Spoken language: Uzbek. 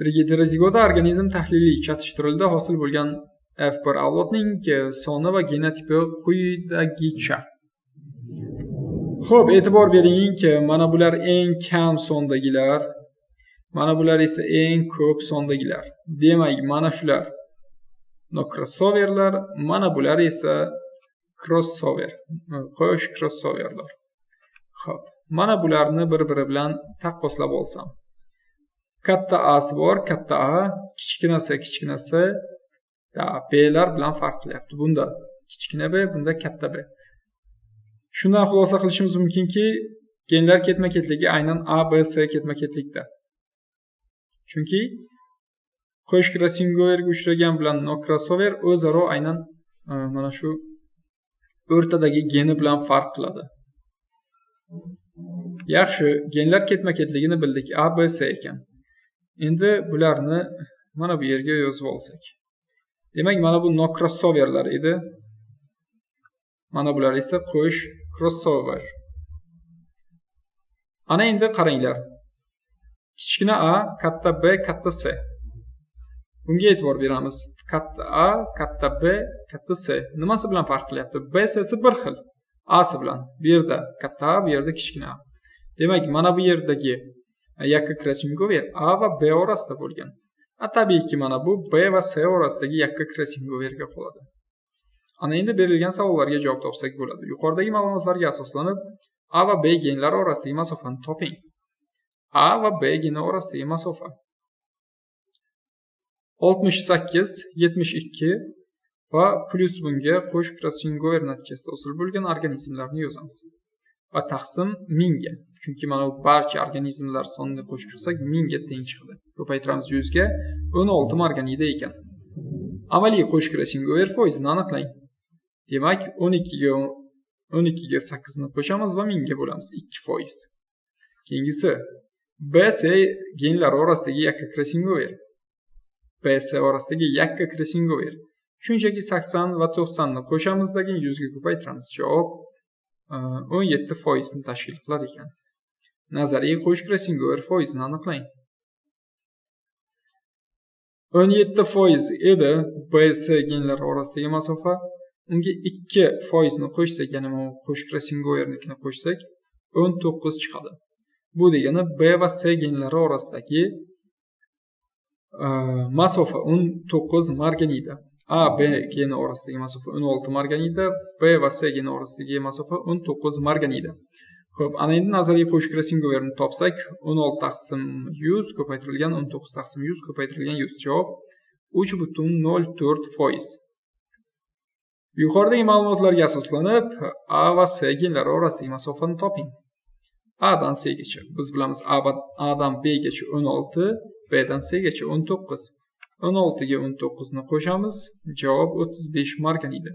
Heterozigot organizm tahliliy chatishtirildi. Hosil bo'lgan F1 avlodning soni va genotipi quyidagicha. Xo'p, e'tibor beringki, mana bular eng kam sondagilar, mana bular esa eng ko'p sondagilar. Demak, mana shular crossoverlar, mana bular esa crossover, qo'sh crossoverlar. Xo'p, mana bularni bir-biri bilan taqqoslab olsam. Katta A'si bor, katta A, kichkinasi B'lar bilan farq qilyapti. Bunda kichkina B, bunda katta B. Shundan xulosa qilishimiz mumkinki, genlar ketma-ketligi aynan A, B, C ketma-ketlikda. Chunki qo'sh crossoverga uchragan bilan no crossover o'zaro aynan mana shu o'rtadagi geni bilan farq qiladi. Yaxshi, genlar ketma-ketligini bildik. A, B, C ekan. Endi bularni mana bu yerga yozib olsak. Demak, mana bu no crossoverlar edi. Mana bular esa qo'sh crossover. Ana endi qaranglar. Kichkina A, katta B, katta C. Bunga e'tibor beramiz. Katta A, katta B, katta C. Nimasi bilan farq qilyapti? B, C'si bir xil. A'si bilan. Bu yerda katta A, bu yerda kichkina A. Demak, mana bu yerdagi yakka crossover A va B orasida bo'lgan. Tabiiyki mana bu B va C orasidagi yakka crossoverga qoladi. Ana endi berilgan savollarga javob topsak bo'ladi. Yuqoridagi ma'lumotlarga asoslanib A va B genlari orasidagi masofani toping. A va B geni orasidagi masofa 68, 72 va plus bunga qo'sh crossover natijasida hosil bo'lgan organizmlarni yozamiz. Va taqsim 1000 ga. Chunki mana bu barcha organizmlar sonini qo'shib chiqsak 1000 ga teng chiqadi. Ko'paytiramiz 100 ga, 16 marganida ekan. Amaliy qo'sh crossover foizini aniqlang. Demak, 12 ga 8 ni qo'shamiz va 1000 ga bo'lamiz, 2%. Keyingisi BC genlar orasidagi yakka crossover. BC orasidagi yakka crossover. Shunchaki 80 va 90 ni qo'shamizdan 100 ga ko'paytiramiz. Javob 17% ni tashkil qilar ekan. Nazariy qo'sh crossover foizini aniqlang. 17% edi BC genlar orasidagi masofa. Unga 2% ni qo'shsak, ya'ni bu qo'sh crossovernikini qo'shsak 19 chiqadi. Bu degani B va C genlari orasidagi masofa 19 marganida. A, B geni orasidagi masofa 16 marganida, B va C geni orasidagi masofa 19 marganida. Xo'p, ana endi nazariy qo'sh crossoverni topsak, 16 taqsim 100 ko'paytirilgan 19 taqsim 100 ko'paytirilgan 100 javob 3,04%. Yuqoridagi ma'lumotlarga asoslanib A va C genlari orasidagi masofani toping. A dan C gacha. Biz bilamiz A dan B gacha 16, B dan C gacha 19. 16 ga 19 ni qo'shamiz, javob 35 marganida.